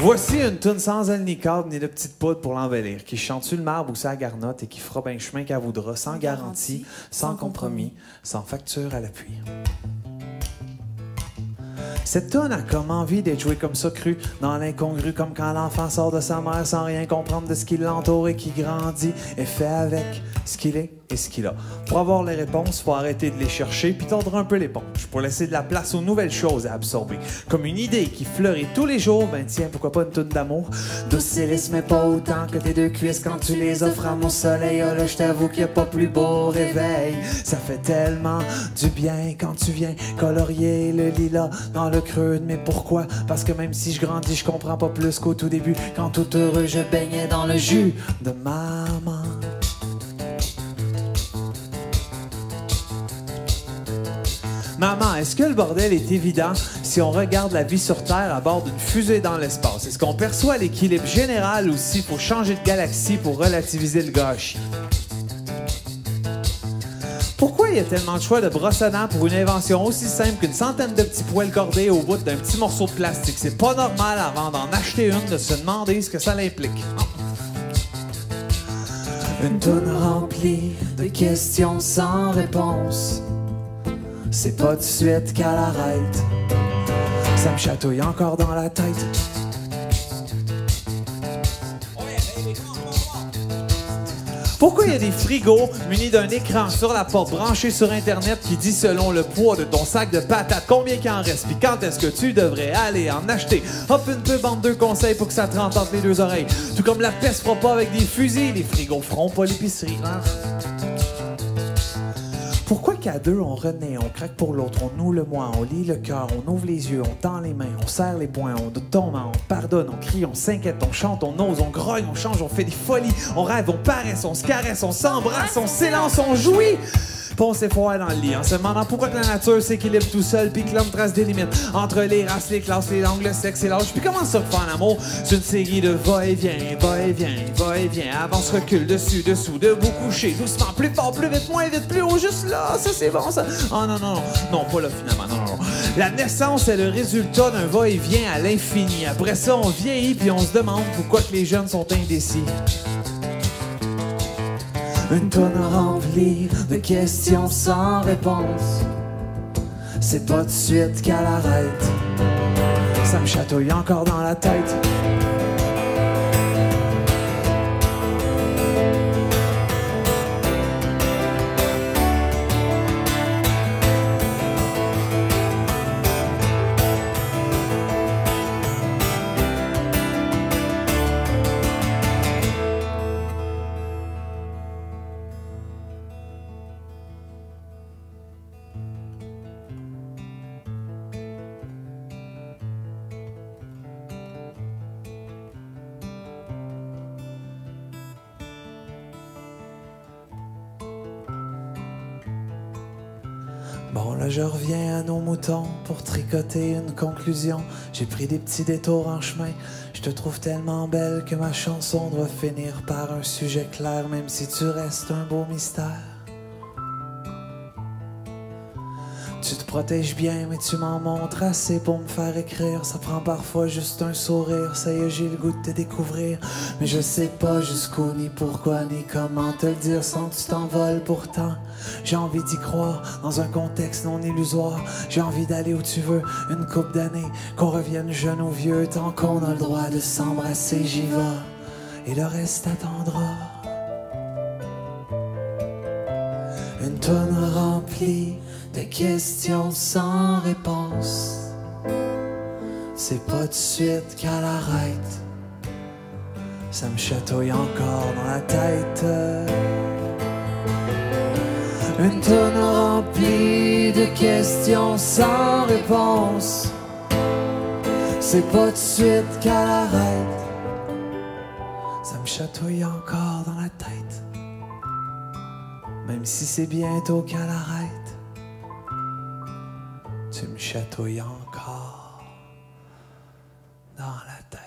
Voici une toune sans elle ni cadre ni de petite poudre pour l'embellir, qui chante sur le marbre ou sa garnotte et qui fera bien chemin qu'elle voudra, sans garantie, sans compromis, sans facture à l'appui. Cette toune a comme envie d'être jouée comme ça cru, dans l'incongru, comme quand l'enfant sort de sa mère sans rien comprendre de ce qui l'entoure et qui grandit et fait avec ce qu'il est et ce qu'il a. Pour avoir les réponses, faut arrêter de les chercher puis tordre un peu l'éponge pour laisser de la place aux nouvelles choses à absorber. Comme une idée qui fleurit tous les jours, ben tiens, pourquoi pas une toune d'amour? Dociliste mais pas autant que tes deux cuisses quand tu les offres à mon soleil. Oh là, je t'avoue qu'il n'y a pas plus beau réveil. Ça fait tellement du bien quand tu viens colorier le lilas dans le creux de mes pourquoi. Parce que même si je grandis, je comprends pas plus qu'au tout début, quand tout heureux je baignais dans le jus de maman. Maman, est-ce que le bordel est évident si on regarde la vie sur Terre à bord d'une fusée dans l'espace? Est-ce qu'on perçoit l'équilibre général ou s'il faut changer de galaxie pour relativiser le gâchis? Pourquoi il y a tellement de choix de brosse à dents pour une invention aussi simple qu'une centaine de petits poils cordés au bout d'un petit morceau de plastique? C'est pas normal avant d'en acheter une de se demander ce que ça l'implique. Une toune remplie de questions sans réponse. C'est pas de suite qu'elle arrête. Ça me chatouille encore dans la tête. Pourquoi il y a des frigos munis d'un écran sur la porte branché sur Internet qui dit selon le poids de ton sac de patates combien qu'il en reste puis quand est-ce que tu devrais aller en acheter? Hop, une peu bande deux conseils pour que ça te rentre entre les deux oreilles. Tout comme la peste fera pas avec des fusils, les frigos feront pas l'épicerie. Hein? Pourquoi qu'à deux on renaît, on craque pour l'autre, on noue le moi, on lit le cœur, on ouvre les yeux, on tend les mains, on serre les poings, on tombe, on pardonne, on crie, on s'inquiète, on chante, on ose, on grogne, on change, on fait des folies, on rêve, on paresse, on se caresse, on s'embrasse, on s'élance, on jouit. Puis on s'effoire dans le lit en se demandant pourquoi que la nature s'équilibre tout seul puis que l'homme trace des limites entre les races, les classes, les langues, le sexe et l'âge. Puis comment ça que faire l'amour? C'est une série de va-et-vient, va-et-vient, va-et-vient, avance, recule, dessus, dessous, debout, couché, doucement, plus fort, plus vite, moins vite, plus haut, juste là, ça c'est bon ça. Oh non, non, non, non, pas là finalement, non, non, non. La naissance est le résultat d'un va-et-vient à l'infini. Après ça, on vieillit puis on se demande pourquoi que les jeunes sont indécis. Une tonne remplie de questions sans réponse. C'est pas de suite qu'elle arrête. Ça me chatouille encore dans la tête. Bon, là, je reviens à nos moutons pour tricoter une conclusion. J'ai pris des petits détours en chemin. Je te trouve tellement belle que ma chanson doit finir par un sujet clair, même si tu restes un beau mystère. Tu te protèges bien, mais tu m'en montres assez pour me faire écrire. Ça prend parfois juste un sourire. Ça y est, j'ai le goût de te découvrir. Mais je sais pas jusqu'où, ni pourquoi, ni comment te le dire sans que tu t'envoles. Pourtant, j'ai envie d'y croire dans un contexte non illusoire. J'ai envie d'aller où tu veux, une couple d'années, qu'on revienne jeune ou vieux. Tant qu'on a le droit de s'embrasser, j'y vais, et le reste attendra. Une tonne remplie de questions sans réponse. C'est pas de suite qu'elle arrête. Ça me chatouille encore dans la tête. Une tonne remplie de questions sans réponse. C'est pas de suite qu'elle arrête. Ça me chatouille encore dans la tête. Même si c'est bientôt qu'elle arrête. Tu me chatouilles encore dans la tête.